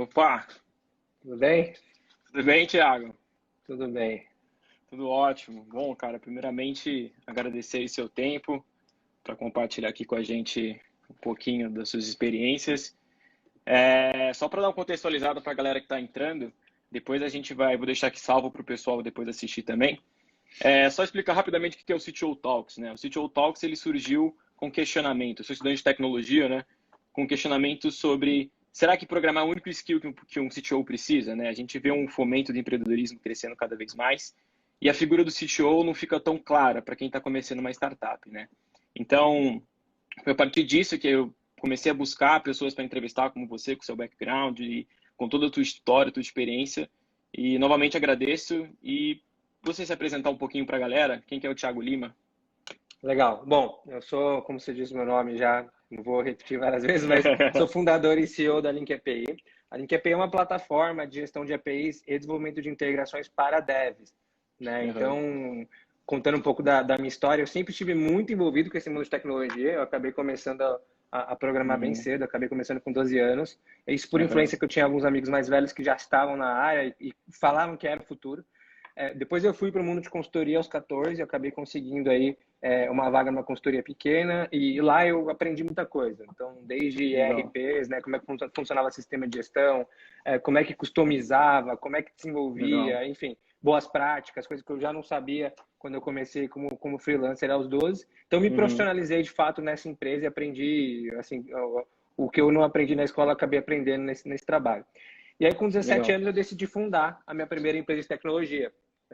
Opa, Tudo bem? tudo bem, Thiago? Tudo bem. Tudo ótimo. Bom, cara, primeiramente agradecer aí seu tempo para compartilhar aqui com a gente um pouquinho das suas experiências. Só para dar uma contextualizada para a galera que está entrando, depois a gente vou deixar aqui salvo para o pessoal depois assistir também. Só explicar rapidamente o que é o CTO Talks, né? O CTO Talks ele surgiu com questionamento. Eu sou estudante de tecnologia, né? Com questionamento sobre será que programar é o único skill que um CTO precisa, né? A gente vê um fomento do empreendedorismo crescendo cada vez mais e a figura do CTO não fica tão clara para quem está começando uma startup, né? Então, foi a partir disso que eu comecei a buscar pessoas para entrevistar como você, com seu background e com toda a tua história, tua experiência. E novamente agradeço e você se apresentar um pouquinho para a galera, quem que é o Thiago Lima? Legal. Bom, eu sou, como você disse meu nome já, não vou repetir várias vezes, mas sou fundador e CEO da Link API. A Link API é uma plataforma de gestão de APIs e desenvolvimento de integrações para devs, né? Uhum. Então, contando um pouco da minha história, eu sempre estive muito envolvido com esse mundo de tecnologia. Eu acabei começando a programar bem Uhum. cedo, acabei começando com 12 anos. Isso por Uhum. influência que eu tinha alguns amigos mais velhos que já estavam na área e falavam que era o futuro. Depois eu fui para o mundo de consultoria aos 14 e acabei conseguindo aí uma vaga numa consultoria pequena e lá eu aprendi muita coisa. Então, desde Legal. ERPs, né, como é que funcionava o sistema de gestão, como é que customizava, como é que Legal. desenvolvia, enfim, boas práticas, coisas que eu já não sabia quando eu comecei como freelancer aos 12. Então, me Uhum. profissionalizei de fato nessa empresa e aprendi, assim, o que eu não aprendi na escola, eu acabei aprendendo nesse trabalho. E aí, com 17 Legal. anos, eu decidi fundar a minha primeira empresa de tecnologia,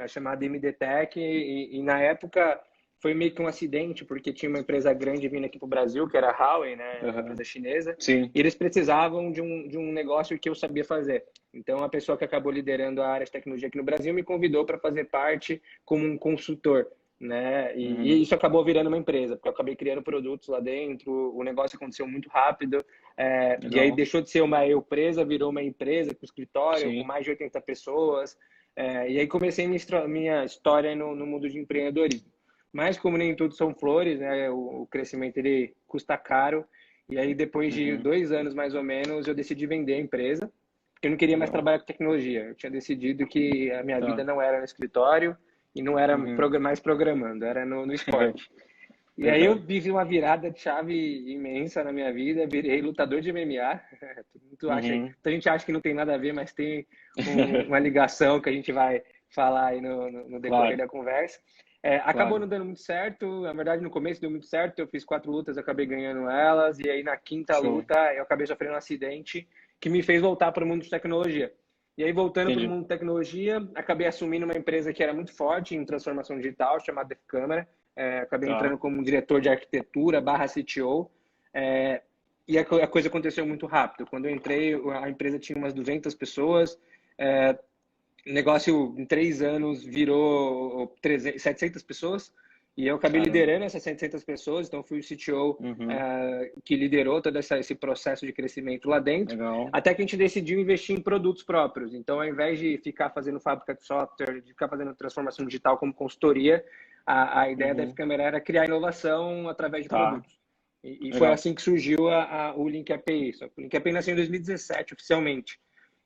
chamada MDTech, e na época foi meio que um acidente, porque tinha uma empresa grande vindo aqui para o Brasil, que era a Huawei, né, uma Uhum. empresa chinesa, Sim. e eles precisavam de um negócio que eu sabia fazer. Então, a pessoa que acabou liderando a área de tecnologia aqui no Brasil me convidou para fazer parte como um consultor, né? E Uhum. isso acabou virando uma empresa, porque eu acabei criando produtos lá dentro, o negócio aconteceu muito rápido, e aí Legal. deixou de ser uma eu presa, virou uma empresa com escritório, com Sim. mais de 80 pessoas, e aí comecei minha história no mundo de empreendedorismo. Mas como nem tudo são flores, né, o crescimento ele custa caro. E aí depois de Uhum. 2 anos mais ou menos, eu decidi vender a empresa, porque eu não queria mais Legal. trabalhar com tecnologia. Eu tinha decidido que a minha vida Tá. não era no escritório e não era Uhum. mais programando, era no esporte. E aí eu Legal. vivi uma virada de chave imensa na minha vida, virei lutador de MMA. Uhum. Muita gente acha que não tem nada a ver, mas tem uma ligação que a gente vai falar aí no decorrer Claro, da conversa. Acabou claro. não dando muito certo, na verdade no começo deu muito certo, eu fiz 4 lutas, acabei ganhando elas, e aí na quinta Show. luta eu acabei sofrendo um acidente que me fez voltar para o mundo de tecnologia. E aí voltando para o Entendi. mundo de tecnologia, acabei assumindo uma empresa que era muito forte em transformação digital, chamada Defcâmara. Acabei Tá. entrando como diretor de arquitetura barra CTO, e a coisa aconteceu muito rápido. Quando eu entrei, a empresa tinha umas 200 pessoas, o negócio em 3 anos virou 700 pessoas, e eu acabei Caramba. liderando essas 700 pessoas, então fui o CTO Uhum. que liderou todo esse processo de crescimento lá dentro, Legal. até que a gente decidiu investir em produtos próprios. Então, ao invés de ficar fazendo fábrica de software, de ficar fazendo transformação digital como consultoria, a ideia da Uhum. F-Câmara era criar inovação através de Tá. produtos. E foi Legal. assim que surgiu o Link API. Só que o Link API nasceu em 2017, oficialmente.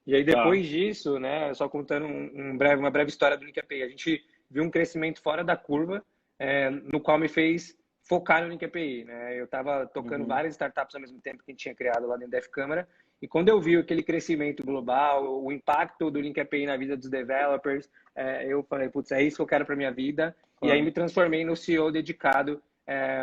E aí, Tá. depois disso, né, só contando uma breve história do Link API, a gente viu um crescimento fora da curva, no qual me fez focar no Link API, né? Eu estava tocando Uhum. várias startups ao mesmo tempo que a gente tinha criado lá dentro da F-Câmara, e quando eu vi aquele crescimento global, o impacto do Link API na vida dos developers, eu falei, putz, é isso que eu quero para minha vida, e aí Claro. me transformei no CEO dedicado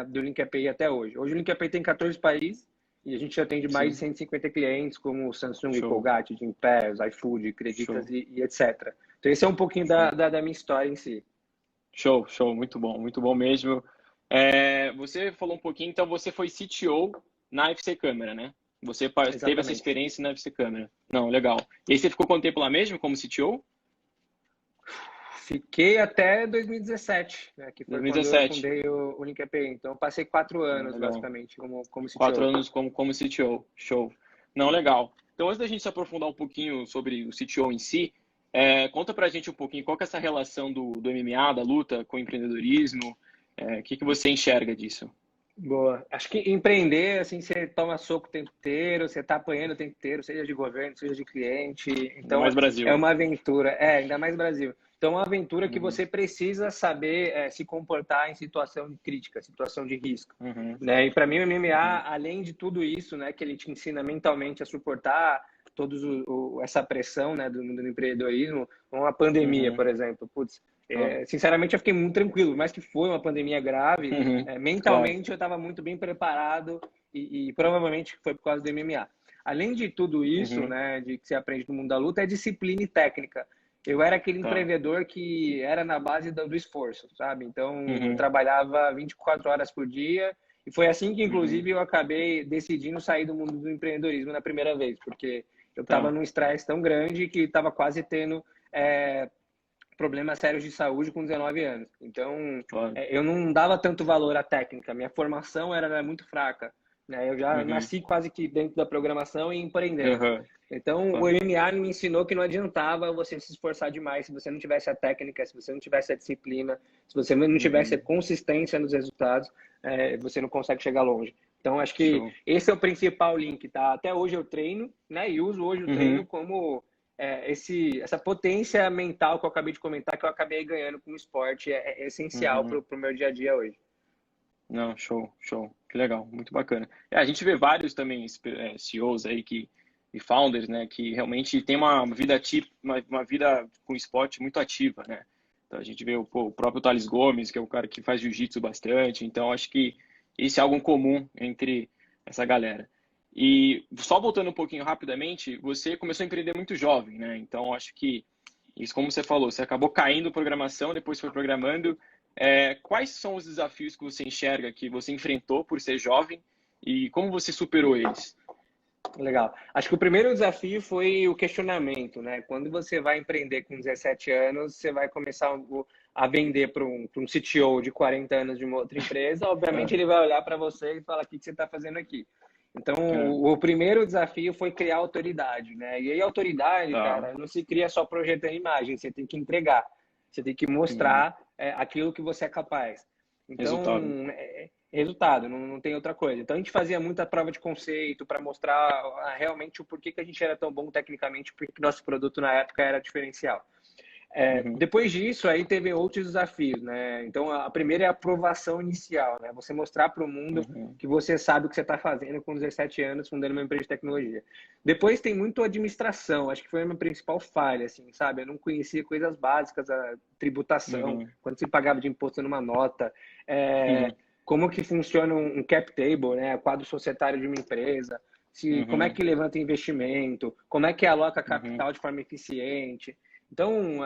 do Link API até hoje. Hoje o Link API tem 14 países, e a gente atende mais de Sim. 150 clientes, como Samsung, Show. Colgate, Gympass, iFood, Creditas Show. e etc. Então, esse é um pouquinho Show. da minha história em si. Show, show, muito bom mesmo. Você falou um pouquinho, então você foi CTO na FC Câmara, né? Você teve essa Exatamente. experiência na FC Câmara. Não, legal. E aí você ficou quanto tempo lá mesmo como CTO? Fiquei até 2017, né, que foi quando eu 2017. fundei o Link API. Então, eu passei 4 anos, Legal. basicamente, como Quatro CTO. anos como CTO. Show. Não, legal. Então, antes da gente se aprofundar um pouquinho sobre o CTO em si, conta pra gente um pouquinho qual que é essa relação do MMA, da luta com o empreendedorismo, o que você enxerga disso? Boa. Acho que empreender, assim, você toma soco o tempo inteiro, você tá apanhando o tempo inteiro, seja de governo, seja de cliente. Ainda Então, mais é Brasil. uma aventura. É, ainda mais Brasil. Então, é uma aventura que Uhum, você precisa saber se comportar em situação de crítica, situação de risco. uhum, Né? E para mim, o MMA, uhum. além de tudo isso, né, que ele te ensina mentalmente a suportar essa pressão, né, do mundo do empreendedorismo, uma pandemia, Uhum. por exemplo. Putz, Ah, sinceramente, eu fiquei muito tranquilo, mas que foi uma pandemia grave, uhum. Claro. mentalmente eu estava muito bem preparado e provavelmente foi por causa do MMA. Além de tudo isso, Uhum. né, de que você aprende no mundo da luta, é disciplina e técnica. Eu era aquele Tá. empreendedor que era na base do esforço, sabe? Então, eu Uhum. trabalhava 24 horas por dia e foi assim que, Uhum. inclusive, eu acabei decidindo sair do mundo do empreendedorismo na primeira vez, porque eu estava Tá. num estresse tão grande que estava quase tendo é, problemas sérios de saúde com 19 anos. Então, Claro. eu não dava tanto valor à técnica. Minha formação era muito fraca. Né? Eu já Uhum. nasci quase que dentro da programação e empreendendo. Uhum. Então, o Claro. MMA me ensinou que não adiantava você se esforçar demais se você não tivesse a técnica, se você não tivesse a disciplina, se você não tivesse a Uhum. consistência nos resultados, você não consegue chegar longe. Então, acho que Show. esse é o principal link, tá? Até hoje eu treino, né? E uso hoje o treino Uhum. como essa potência mental que eu acabei de comentar, que eu acabei ganhando com o esporte, é essencial para Uhum. o meu dia a dia hoje. Não, show, show. Que legal, muito bacana. A gente vê vários também CEOs aí e founders, né, que realmente tem uma vida ativa, uma vida com esporte muito ativa, né? Então a gente vê o próprio Thales Gomes, que é o cara que faz jiu-jitsu bastante. Então acho que isso é algo comum entre essa galera. E só voltando um pouquinho rapidamente, você começou a empreender muito jovem, né? Então acho que isso, como você falou, você acabou caindo em programação, depois foi programando. Quais são os desafios que você enxerga que você enfrentou por ser jovem e como você superou eles? Legal. Acho que o primeiro desafio foi o questionamento, né? Quando você vai empreender com 17 anos, você vai começar a vender para um CTO de 40 anos de uma outra empresa, obviamente É, ele vai olhar para você e falar: o que você está fazendo aqui? Então, é, o primeiro desafio foi criar autoridade, né? E aí, autoridade, tá. cara, não se cria só projetando imagem, você tem que entregar, você tem que Uhum. mostrar aquilo que você é capaz. Então, Resultado. resultado, não tem outra coisa. Então, a gente fazia muita prova de conceito para mostrar realmente o porquê que a gente era tão bom tecnicamente, porque nosso produto na época era diferencial. Uhum. Depois disso, aí teve outros desafios, né? Então, a primeira é a aprovação inicial, né? Você mostrar para o mundo Uhum. que você sabe o que você está fazendo com 17 anos, fundando uma empresa de tecnologia. Depois tem muito administração, acho que foi a minha principal falha, assim, sabe? Eu não conhecia coisas básicas, a tributação, Uhum. quando se pagava de imposto numa nota, é, Uhum. como que funciona um cap table, né? O quadro societário de uma empresa, como é Uhum. que levanta investimento, como é que aloca Uhum. capital de forma eficiente. Então,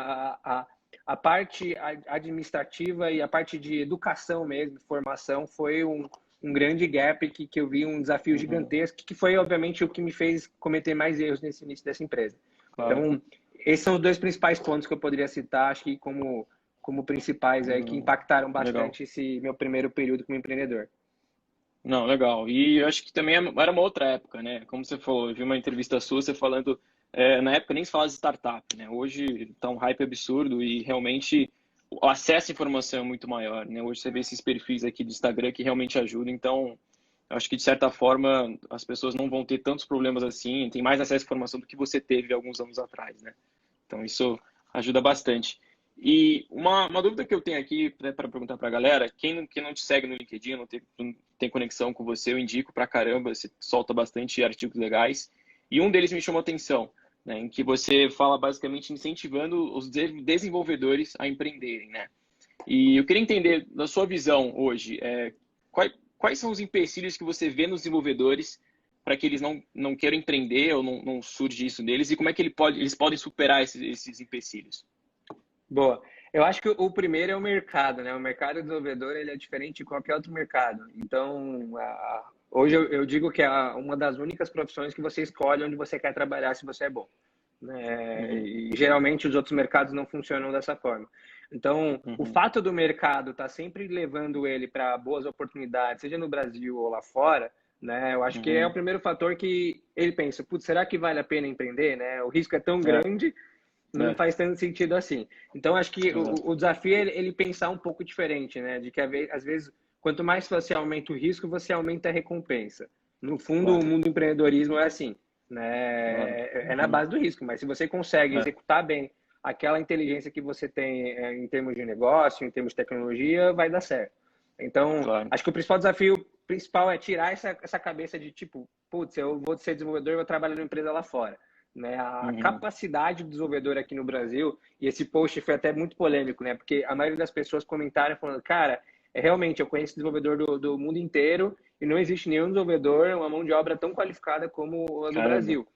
a parte administrativa e a parte de educação mesmo, formação, foi um grande gap que eu vi, um desafio Uhum. gigantesco, que foi, obviamente, o que me fez cometer mais erros nesse início dessa empresa. Claro. Então, esses são os dois principais pontos que eu poderia citar, acho que como principais aí, que Uhum. impactaram Legal. bastante esse meu primeiro período como empreendedor. Não, legal. E eu acho que também era uma outra época, né? Como você falou, eu vi uma entrevista sua, você falando, na época nem se falava de startup, né? Hoje tá um hype absurdo e realmente o acesso à informação é muito maior, né? Hoje você vê esses perfis aqui do Instagram que realmente ajudam, então eu acho que de certa forma as pessoas não vão ter tantos problemas assim, tem mais acesso à informação do que você teve alguns anos atrás, né? Então isso ajuda bastante. E uma dúvida que eu tenho aqui para perguntar para a galera, quem não te segue no LinkedIn, não tem conexão com você, eu indico pra caramba, você solta bastante artigos legais. E um deles me chamou a atenção, né, em que você fala basicamente incentivando os desenvolvedores a empreenderem, né? E eu queria entender, da sua visão hoje, quais são os empecilhos que você vê nos desenvolvedores para que eles não queiram empreender ou não surge isso neles e como é que eles podem superar esses empecilhos? Boa. Eu acho que o primeiro é o mercado, né? O mercado desenvolvedor ele é diferente de qualquer outro mercado. Então, hoje eu digo que é uma das únicas profissões que você escolhe onde você quer trabalhar se você é bom. Né? Uhum, E geralmente os outros mercados não funcionam dessa forma. Então, o uhum, fato do mercado estar sempre levando ele para boas oportunidades, seja no Brasil ou lá fora, né? Eu acho que é o uhum. primeiro fator que ele pensa, putz, será que vale a pena empreender, né? O risco é tão É, grande, não é, faz tanto sentido assim. Então, acho que exato. o desafio é ele pensar um pouco diferente, né? De que às vezes quanto mais você aumenta o risco, você aumenta a recompensa. No fundo, o mundo do empreendedorismo é assim, né? É na base do risco, mas se você consegue executar bem aquela inteligência que você tem em termos de negócio, em termos de tecnologia, vai dar certo. Então, acho que o principal desafio principal é tirar essa cabeça de tipo, putz, eu vou ser desenvolvedor e vou trabalhar numa empresa lá fora. Né? A capacidade do desenvolvedor aqui no Brasil, e esse post foi até muito polêmico, né? Porque a maioria das pessoas comentaram falando, cara, realmente, eu conheço desenvolvedor do mundo inteiro e não existe nenhum desenvolvedor, uma mão de obra tão qualificada como a do Brasil.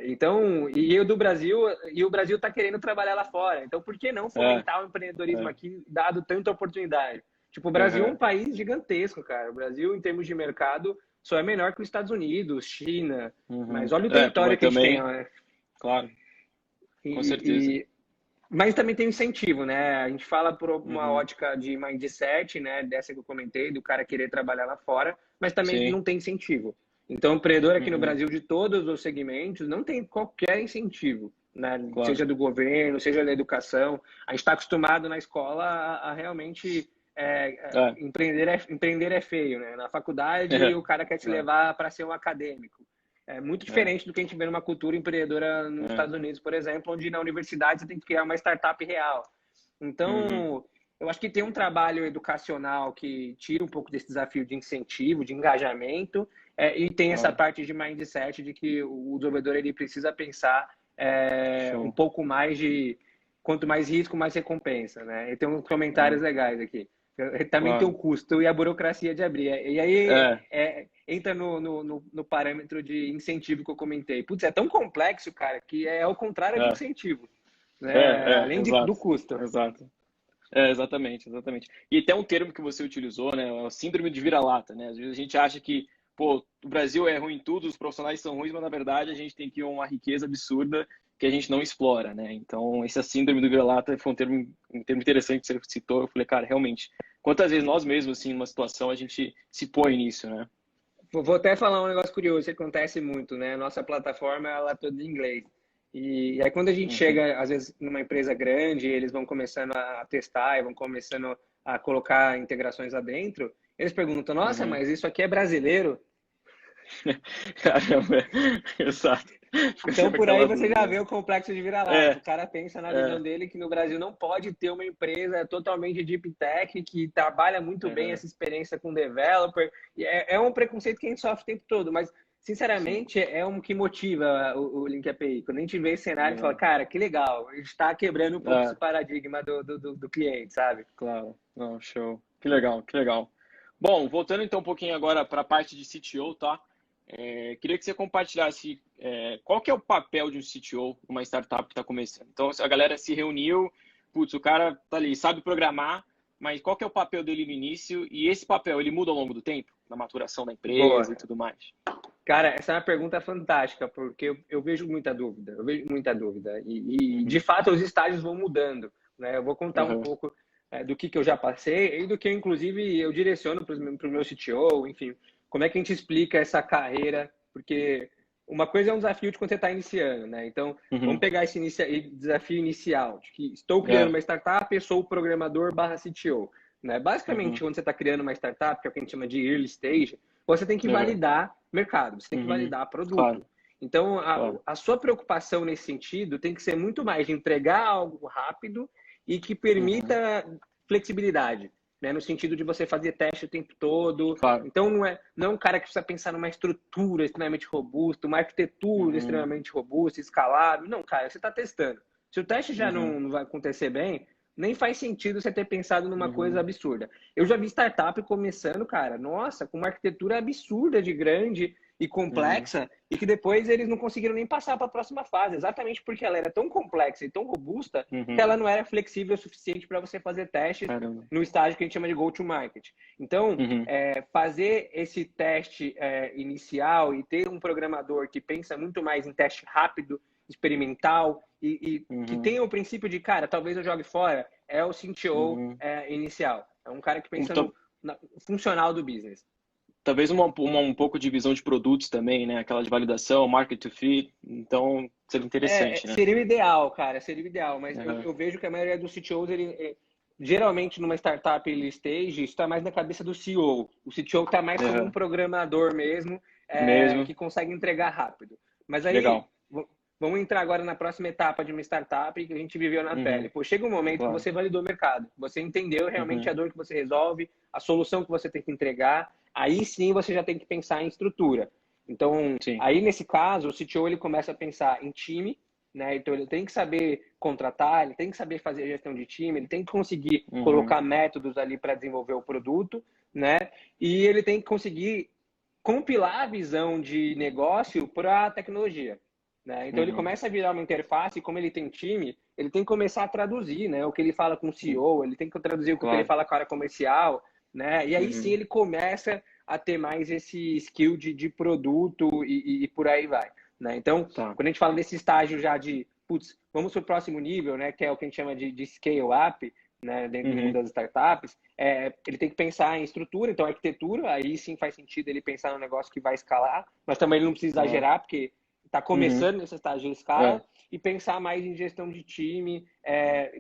Então, e o Brasil está querendo trabalhar lá fora. Então, por que não fomentar o empreendedorismo aqui, dado tanta oportunidade? Tipo, o Brasil é um país gigantesco, cara. O Brasil, em termos de mercado, só é menor que os Estados Unidos, China. Mas olha o território que a gente tem, né? Claro, com certeza. Mas também tem incentivo, né? A gente fala por uma ótica de mindset, né? Dessa que eu comentei, do cara querer trabalhar lá fora, mas também não tem incentivo. Então, o empreendedor aqui no Brasil, de todos os segmentos, não tem qualquer incentivo, né? Claro. Seja do governo, seja da educação. A gente está acostumado na escola a realmente empreender é feio, né? Na faculdade, o cara quer te levar para ser um acadêmico. É muito diferente do que a gente vê numa cultura empreendedora nos Estados Unidos, por exemplo, onde na universidade você tem que criar uma startup real. Então, eu acho que tem um trabalho educacional que tira um pouco desse desafio de incentivo, de engajamento, e tem essa parte de mindset de que o desenvolvedor ele precisa pensar um pouco mais de quanto mais risco, mais recompensa, né? E tem uns comentários legais aqui. Também tem o custo e a burocracia de abrir. E aí entra no parâmetro de incentivo que eu comentei. Putz, é tão complexo, cara, que é ao contrário do incentivo. Né? Além do custo. Exato. Exatamente. E até um termo que você utilizou, né? O síndrome de vira-lata, né? Às vezes a gente acha que, pô, o Brasil é ruim em tudo, os profissionais são ruins, mas na verdade a gente tem aqui uma riqueza absurda que a gente não explora, né? Então, essa síndrome do vira-lata foi um termo interessante que você citou. Eu falei, cara, realmente, quantas vezes nós mesmos, assim, numa situação, a gente se põe nisso, né? Vou até falar um negócio curioso, que acontece muito, né? Nossa plataforma, ela é toda em inglês. E aí, quando a gente chega, às vezes, numa empresa grande, eles vão começando a testar, e vão começando a colocar integrações lá dentro, eles perguntam, nossa, mas isso aqui é brasileiro? Caramba, exato. Então, por aí você já vê o complexo de vira-lata. O cara pensa na visão dele que no Brasil não pode ter uma empresa totalmente deep tech que trabalha muito bem essa experiência com developer. E é um preconceito que a gente sofre o tempo todo, mas, sinceramente, é um que motiva o Link API. Quando a gente vê esse cenário, a gente fala, cara, que legal, a gente está quebrando um pouco esse paradigma do cliente, sabe? Claro, não, show. Que legal. Bom, voltando então um pouquinho agora para a parte de CTO, tá? Queria que você compartilhasse qual que é o papel de um CTO numa startup que está começando. Então, a galera se reuniu, putz, o cara tá ali, sabe programar, mas qual que é o papel dele no início? E esse papel, ele muda ao longo do tempo? Na maturação da empresa e tudo mais? Cara, essa é uma pergunta fantástica, porque eu vejo muita dúvida. E de fato, os estágios vão mudando. Né? Eu vou contar um pouco do que eu já passei e do que, inclusive, eu direciono para o meu CTO, enfim. Como é que a gente explica essa carreira? Porque uma coisa é um desafio de quando você está iniciando, né? Então, vamos pegar esse desafio inicial, de que estou criando uma startup e sou programador / CTO. Né? Basicamente, quando você está criando uma startup, que é o que a gente chama de early stage, você tem que validar mercado, você tem que validar produto. Claro. Então, a sua preocupação nesse sentido tem que ser muito mais de entregar algo rápido e que permita flexibilidade. Né, no sentido de você fazer teste o tempo todo. Claro. Então, não é um cara que precisa pensar numa estrutura extremamente robusta, uma arquitetura extremamente robusta, escalável. Não, cara, você está testando. Se o teste já não vai acontecer bem, nem faz sentido você ter pensado numa coisa absurda. Eu já vi startup começando, cara, nossa, com uma arquitetura absurda de grande e complexa, e que depois eles não conseguiram nem passar para a próxima fase, exatamente porque ela era tão complexa e tão robusta que ela não era flexível o suficiente para você fazer testes no estágio que a gente chama de go-to-market. Então, fazer esse teste inicial e ter um programador que pensa muito mais em teste rápido, experimental e que tenha o princípio de, cara, talvez eu jogue fora, é o CTO inicial. É um cara que pensa no funcional do business. Talvez um pouco de visão de produtos também, né? Aquela de validação, market to fit. Então, seria interessante, né? Seria o ideal, cara. Seria o ideal. Mas eu vejo que a maioria dos CTOs, geralmente numa startup early stage, isso está mais na cabeça do CEO. O CTO está mais como um Aham. programador mesmo, Mesmo. que consegue entregar rápido. Mas aí, Legal. vamos entrar agora na próxima etapa de uma startup que a gente viveu na pele. Uhum. Pô, chega um momento que Claro. você validou o mercado, você entendeu realmente Uhum. a dor que você resolve, a solução que você tem que entregar, aí sim você já tem que pensar em estrutura. Então, Sim. aí nesse caso, o CTO ele começa a pensar em time, né? Então ele tem que saber contratar, ele tem que saber fazer gestão de time, ele tem que conseguir Uhum. colocar métodos ali para desenvolver o produto, né? E ele tem que conseguir compilar a visão de negócio para a tecnologia. Né? Então ele Uhum. começa a virar uma interface, e como ele tem time, ele tem que começar a traduzir, né? O que ele fala com o Sim. CEO, ele tem que traduzir o que ele Claro. fala com a área comercial, né? E aí sim Uhum. ele começa a ter mais esse skill de produto e por aí vai. Né? Então, Tá. quando a gente fala desse estágio já de, putz, vamos para o próximo nível, né? Que é o que a gente chama de scale up, né? Dentro do mundo Uhum. das startups, ele tem que pensar em estrutura, então arquitetura, aí sim faz sentido ele pensar no negócio que vai escalar, mas também ele não precisa Claro. exagerar, porque está Uhum. começando nesse estágio de escala, É. e pensar mais em gestão de time,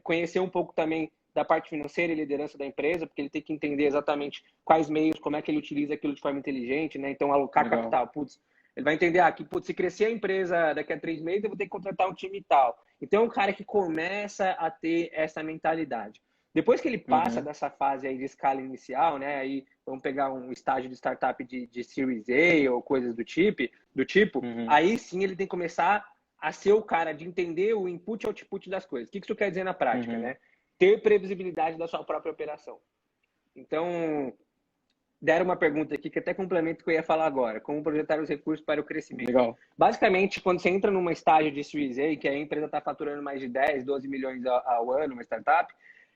conhecer um pouco também da parte financeira e liderança da empresa, porque ele tem que entender exatamente quais meios, como é que ele utiliza aquilo de forma inteligente, né? Então, alocar Legal. capital, putz, ele vai entender que putz, se crescer a empresa daqui a 3 meses, eu vou ter que contratar um time e tal. Então, é um cara que começa a ter essa mentalidade. Depois que ele passa Uhum. dessa fase aí de escala inicial, né? Aí vamos pegar um estágio de startup de Series A ou coisas do tipo, Uhum. aí sim ele tem que começar a ser o cara de entender o input e output das coisas. O que isso quer dizer na prática, Uhum. né? Ter previsibilidade da sua própria operação. Então, deram uma pergunta aqui que até complementa o que eu ia falar agora. Como projetar os recursos para o crescimento? Legal. Basicamente, quando você entra numa estágio de Series A, que a empresa está faturando mais de 10, 12 milhões ao ano, uma startup,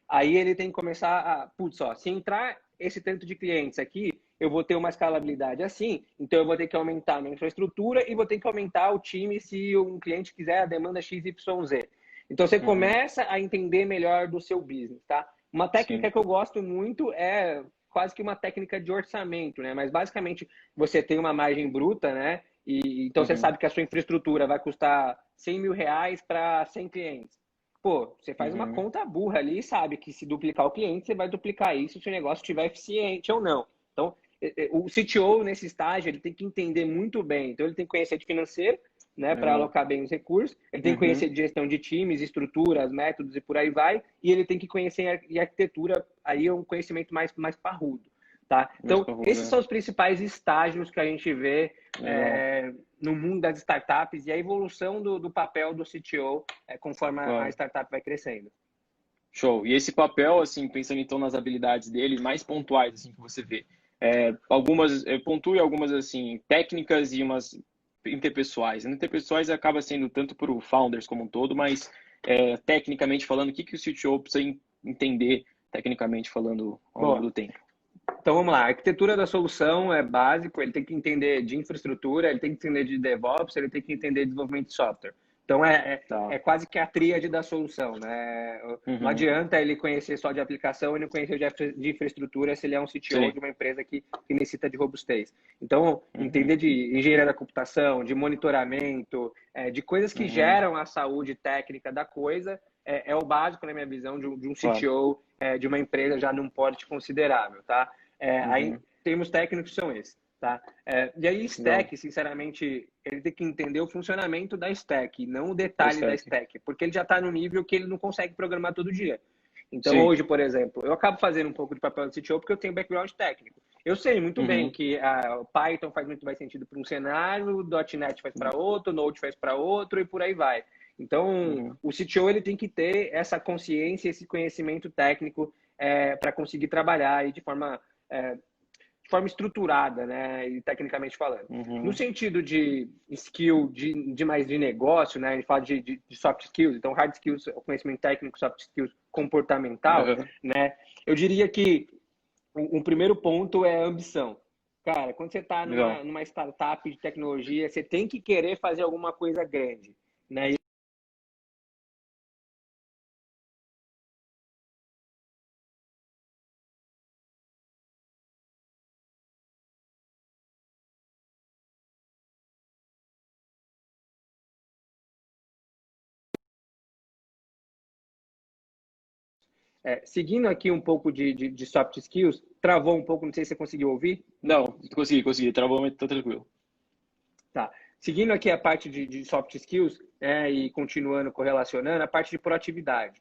aí ele tem que começar a, putz, ó, se entrar esse tanto de clientes aqui, eu vou ter uma escalabilidade assim, então eu vou ter que aumentar a minha infraestrutura e vou ter que aumentar o time se um cliente quiser a demanda XYZ. Então você Uhum. começa a entender melhor do seu business, tá? Uma técnica Sim. que eu gosto muito é quase que uma técnica de orçamento, né? Mas basicamente você tem uma margem bruta, né? E então você Uhum. sabe que a sua infraestrutura vai custar 100 mil reais para 100 clientes. Pô, você faz uma Uhum. conta burra ali e sabe que se duplicar o cliente, você vai duplicar isso se o negócio estiver eficiente ou não. Então, o CTO nesse estágio, ele tem que entender muito bem. Então, ele tem que conhecer de financeiro, né, para Legal. alocar bem os recursos. Ele tem que Uhum. conhecer de gestão de times, estruturas, métodos e por aí vai. E ele tem que conhecer em arquitetura, aí é um conhecimento mais parrudo. Tá? Mais Então, parrudo, esses é. são os principais estágios que a gente vê Legal. no mundo das startups e a evolução do papel do CTO conforme a Claro. startup vai crescendo. Show. E esse papel, assim, pensando então nas habilidades dele, mais pontuais, assim, que você vê. Algumas, pontue algumas, assim, técnicas e umas interpessoais. Interpessoais acaba sendo tanto para o founders como um todo, mas tecnicamente falando, o que que o CTO precisa entender, tecnicamente falando, ao longo Boa. do tempo? Então vamos lá, a arquitetura da solução é básico, ele tem que entender de infraestrutura, ele tem que entender de DevOps, ele tem que entender de desenvolvimento de software. Então é Tá. quase que a tríade da solução, né? Não Uhum. adianta ele conhecer só de aplicação e não conhecer de infraestrutura se ele é um CTO Sim. de uma empresa que necessita de robustez. Então, Uhum. entender de engenharia da computação, de monitoramento, de coisas que Uhum. geram a saúde técnica da coisa, é o básico, na minha visão, de um Claro. CTO de uma empresa já num porte considerável, tá? Aí, Uhum. termos técnicos são esses, tá? E aí, Legal. stack, sinceramente, ele tem que entender o funcionamento da stack, não o Da detalhe da stack. stack, porque ele já está no nível que ele não consegue programar todo dia. Então, Sim. hoje, por exemplo, eu acabo fazendo um pouco de papel de CTO porque eu tenho background técnico. Eu sei muito bem Uhum. que o Python faz muito mais sentido para um cenário, o .NET faz para outro, o Node faz para outro e por aí vai. Então, Uhum. o CTO ele tem que ter essa consciência, esse conhecimento técnico para conseguir trabalhar aí de forma estruturada, né, e tecnicamente falando. No Uhum. sentido de skill, de mais de negócio, né, a gente fala de soft skills, então hard skills, o conhecimento técnico, soft skills comportamental, Uhum. né, eu diria que um primeiro ponto é a ambição. Cara, quando você está Legal. numa startup de tecnologia, você tem que querer fazer alguma coisa grande, né? Seguindo aqui um pouco de soft skills, travou um pouco, não sei se você conseguiu ouvir. Não, consegui. Travou, mas tá tranquilo. Tá. Seguindo aqui a parte de soft skills, e continuando correlacionando, a parte de proatividade.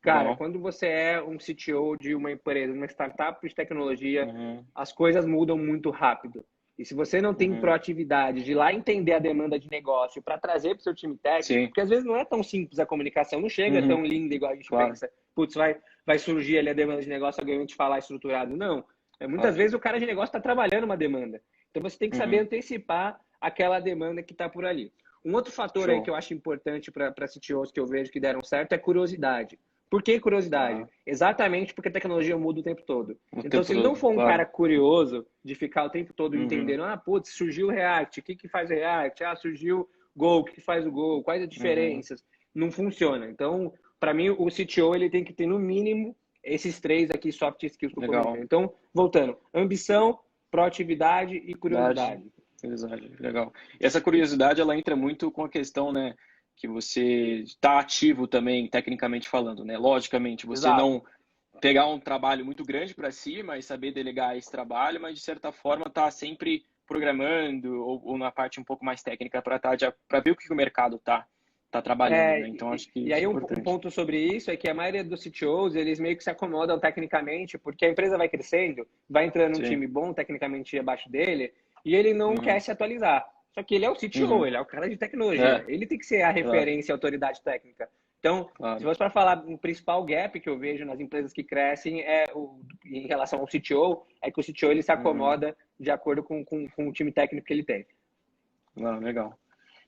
Cara, Legal. quando você é um CTO de uma empresa, uma startup de tecnologia, Uhum, as coisas mudam muito rápido. E se você não tem uhum. proatividade de ir lá entender a demanda de negócio para trazer para o seu time técnico, Sim. porque às vezes não é tão simples a comunicação, não chega Uhum, tão linda igual a gente claro, pensa. Putz, vai surgir ali a demanda de negócio, alguém vai te falar estruturado. Não. Muitas claro. vezes o cara de negócio está trabalhando uma demanda. Então você tem que saber Uhum. antecipar aquela demanda que está por ali. Um outro fator aí que Show. eu acho importante para CTOs que eu vejo que deram certo é curiosidade. Por que curiosidade? Tá. Exatamente porque a tecnologia muda o tempo todo. O Então, tempo se ele não todo, for um cara claro. curioso de ficar o tempo todo Uhum, entendendo, putz, surgiu o React, o que faz o React? Surgiu Go, o que faz o Go? Quais as uhum. diferenças? Não funciona. Então, para mim, o CTO ele tem que ter no mínimo esses três aqui soft skills que eu comentei. Legal. Então, voltando, ambição, proatividade e Verdade. curiosidade. Curiosidade, legal. E essa curiosidade, ela entra muito com a questão, né, que você está ativo também, tecnicamente falando, né? Logicamente, você Exato. não pegar um trabalho muito grande para si, mas saber delegar esse trabalho, mas de certa forma tá sempre programando ou na parte um pouco mais técnica para ver o que o mercado tá trabalhando, né? Então acho que E isso aí é um importante. ponto sobre isso é que a maioria dos CTOs, eles meio que se acomodam tecnicamente, porque a empresa vai crescendo, vai entrando um Sim. time bom tecnicamente abaixo dele, e ele não quer Uhum. se atualizar. Só que ele é o CTO, Uhum. ele é o cara de tecnologia, É, ele tem que ser a claro, referência e autoridade técnica. Então, se claro. fosse para falar, o principal gap que eu vejo nas empresas que crescem em relação ao CTO, é que o CTO ele se Uhum. acomoda de acordo com o time técnico que ele tem. Ah, legal.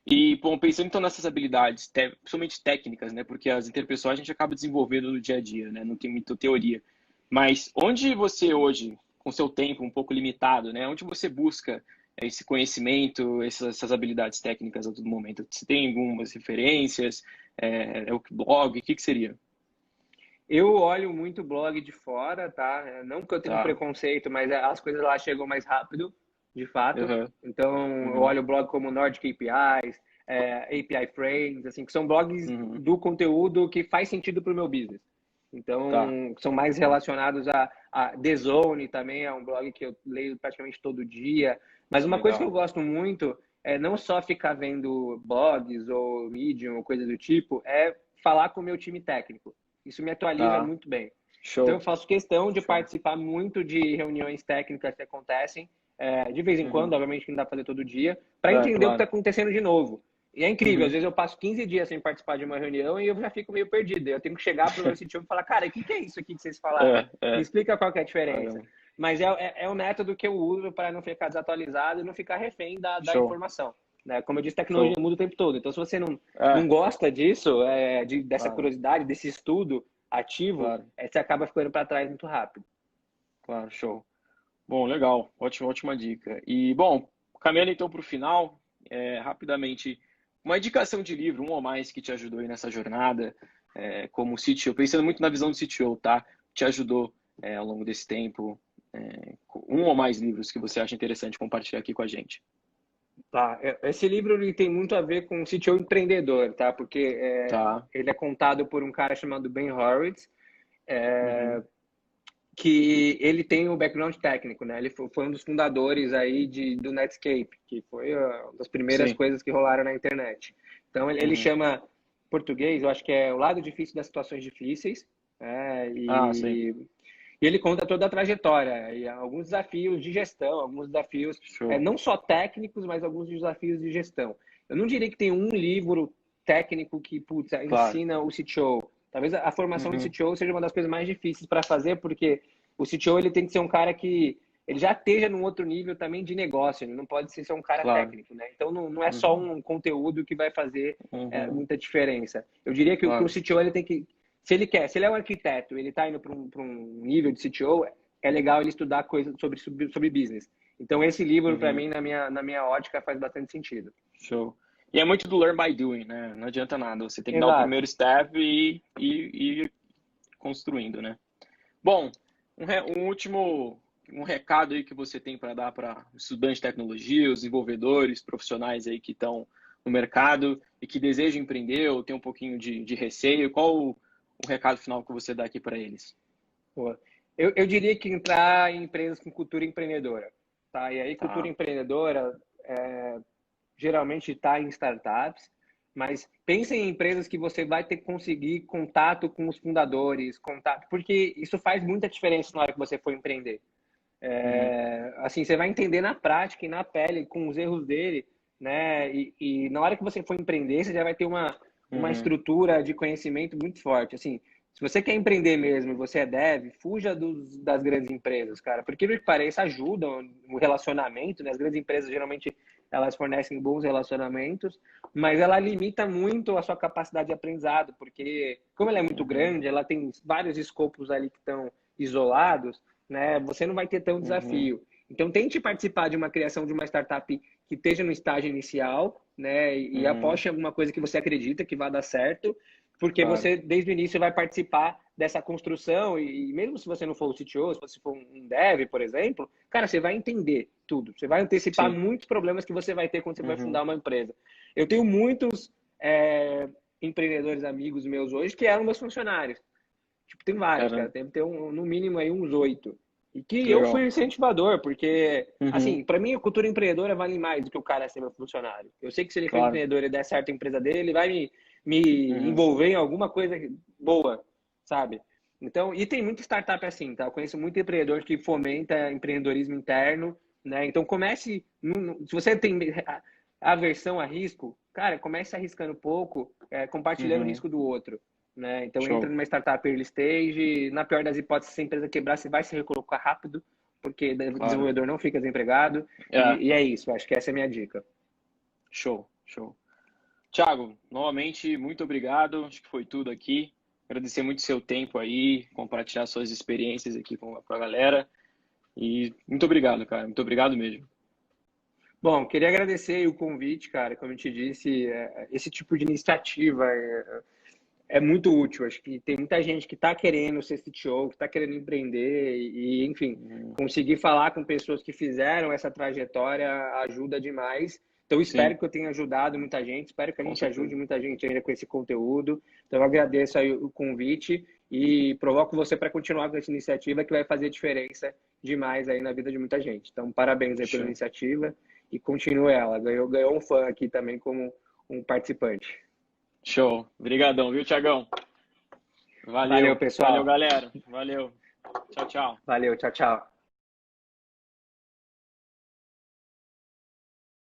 E, bom, pensando então nessas habilidades, principalmente técnicas, né? Porque as interpessoais a gente acaba desenvolvendo no dia a dia, né? Não tem muita teoria. Mas onde você hoje, com seu tempo um pouco limitado, né? Onde você busca esse conhecimento, essas habilidades técnicas a todo momento? Você tem algumas referências? É o blog? O que seria? Eu olho muito blog de fora, tá? Não que eu tenha um Tá. preconceito, mas as coisas lá chegam mais rápido, de fato. Uhum. Então, eu Uhum. olho blog como Nordic APIs, API Frames, assim, que são blogs Uhum. do conteúdo que faz sentido para o meu business. Tá. Então, são mais relacionados a The Zone também, é um blog que eu leio praticamente todo dia. Mas uma coisa que eu Legal. gosto muito é não só ficar vendo blogs ou Medium ou coisa do tipo, é falar com o meu time técnico. Isso me atualiza Tá. muito bem. Então, eu Show. faço questão de Show. participar muito de reuniões técnicas que acontecem, de vez em quando, Uhum. obviamente que não dá para fazer todo dia, para É, entender o que está claro. acontecendo de novo. E é incrível, às Uhum. vezes eu passo 15 dias sem participar de uma reunião e eu já fico meio perdido. Eu tenho que chegar para o meu CTO e falar, cara, o que é isso aqui que vocês falaram? Me É. explica qual que é a diferença. Caramba. Mas é um método que eu uso para não ficar desatualizado e não ficar refém da Show. informação. Né? Como eu disse, tecnologia Show. muda o tempo todo. Então, se você não É, gosta disso, dessa claro, curiosidade, desse estudo ativo, claro, você acaba ficando para trás muito rápido. claro, show. Bom, legal, ótima dica. E, bom, caminhando então para o final, rapidamente, uma indicação de livro, um ou mais, que te ajudou aí nessa jornada, como CTO, pensando muito na visão do CTO, tá? Te ajudou ao longo desse tempo, um ou mais livros que você acha interessante compartilhar aqui com a gente. Tá, esse livro ele tem muito a ver com o CTO empreendedor, tá? Porque Tá. ele é contado por um cara chamado Ben Horowitz, Uhum. que ele tem o background técnico, né? Ele foi um dos fundadores aí do Netscape, que foi uma das primeiras Sim. coisas que rolaram na internet. Então ele Uhum. chama português, eu acho que é o lado difícil das situações difíceis, Ah, sim. e ele conta toda a trajetória e alguns desafios de gestão, alguns desafios Show. não só técnicos, mas alguns desafios de gestão. Eu não diria que tem um livro técnico que putz, Claro. ensina o CTO. Talvez a formação de Uhum. CTO seja uma das coisas mais difíceis para fazer, porque o CTO ele tem que ser um cara que ele já esteja num outro nível também de negócio, ele não pode ser só um cara Claro. técnico, né? Então não é só Uhum. um conteúdo que vai fazer Uhum. muita diferença. Eu diria que o Claro. CTO ele tem que, se ele é um arquiteto, ele está indo para um nível de CTO, é legal ele estudar coisas sobre business. Então esse livro para Uhum. mim na minha ótica faz bastante sentido. Show. E é muito do learn by doing, né? Não adianta nada. Você tem que dar o Exato. primeiro step e ir construindo, né? Bom, um último recado aí que você tem para dar para estudantes de tecnologia, os desenvolvedores, profissionais aí que estão no mercado e que desejam empreender ou tem um pouquinho de receio. Qual um recado final que você dá aqui para eles? Pô, eu diria que entrar em empresas com cultura empreendedora, tá? E aí, cultura Tá. empreendedora geralmente está em startups, mas pense em empresas que você vai ter que conseguir contato com os fundadores, contato, porque isso faz muita diferença na hora que você for empreender. Uhum. Assim, você vai entender na prática e na pele, com os erros dele, né? E na hora que você for empreender, você já vai ter uma Uhum. estrutura de conhecimento muito forte. Assim, se você quer empreender mesmo e você é dev, fuja das grandes empresas, cara. Porque, que pareça, ajudam o relacionamento, né? As grandes empresas, geralmente, elas fornecem bons relacionamentos, mas ela limita muito a sua capacidade de aprendizado, porque, como ela é muito Uhum. grande, ela tem vários escopos ali que estão isolados, né? Você não vai ter tão Uhum. desafio. Então, tente participar de uma criação de uma startup que esteja no estágio inicial, né? E Uhum. aposte em alguma coisa que você acredita que vai dar certo, porque Claro. você, desde o início, vai participar dessa construção. E mesmo se você não for o CTO, se você for um dev, por exemplo, cara, você vai entender tudo. Você vai antecipar Sim. muitos problemas que você vai ter quando você vai Uhum. fundar uma empresa. Eu tenho muitos empreendedores amigos meus hoje que eram meus funcionários. Tipo, tem vários, cara. Caramba, Deve ter no mínimo aí uns 8. E que que eu legal. fui incentivador, porque, Uhum. assim, para mim a cultura empreendedora vale mais do que o cara ser meu funcionário. Eu sei que se ele for Claro. empreendedor e der certo a empresa dele, ele vai me Uhum. envolver em alguma coisa boa, sabe? Então, e tem muita startup assim, tá? Eu conheço muito empreendedor que fomenta empreendedorismo interno, né? Então, comece, se você tem aversão a risco, cara, comece arriscando pouco, compartilhando o Uhum. risco do outro. Né? Então entra Show. numa startup early stage, na pior das hipóteses, se a empresa quebrar, você vai se recolocar rápido, porque o Claro. desenvolvedor não fica desempregado, É. e é isso, acho que essa é a minha dica. Show. Show. Thiago, novamente, muito obrigado. Acho que foi tudo aqui. Agradecer muito seu tempo aí, compartilhar suas experiências aqui com a galera. E muito obrigado, cara. Muito obrigado mesmo. Bom, queria agradecer o convite, cara, como eu te disse, esse tipo de iniciativa é muito útil, acho que tem muita gente que está querendo ser CTO, que está querendo empreender enfim, Uhum. conseguir falar com pessoas que fizeram essa trajetória ajuda demais. Então, espero Sim, que eu tenha ajudado muita gente, espero que a com gente certeza. ajude muita gente ainda com esse conteúdo. Então, eu agradeço aí o convite e provoco você para continuar com essa iniciativa que vai fazer diferença demais aí na vida de muita gente. Então, parabéns aí pela Show. iniciativa e continue ela. Ganhou um fã aqui também como um participante. Show. Obrigadão, viu, Thiagão? Valeu, Valeu. Valeu, pessoal. galera. Valeu. Tchau, tchau. Valeu, tchau, tchau.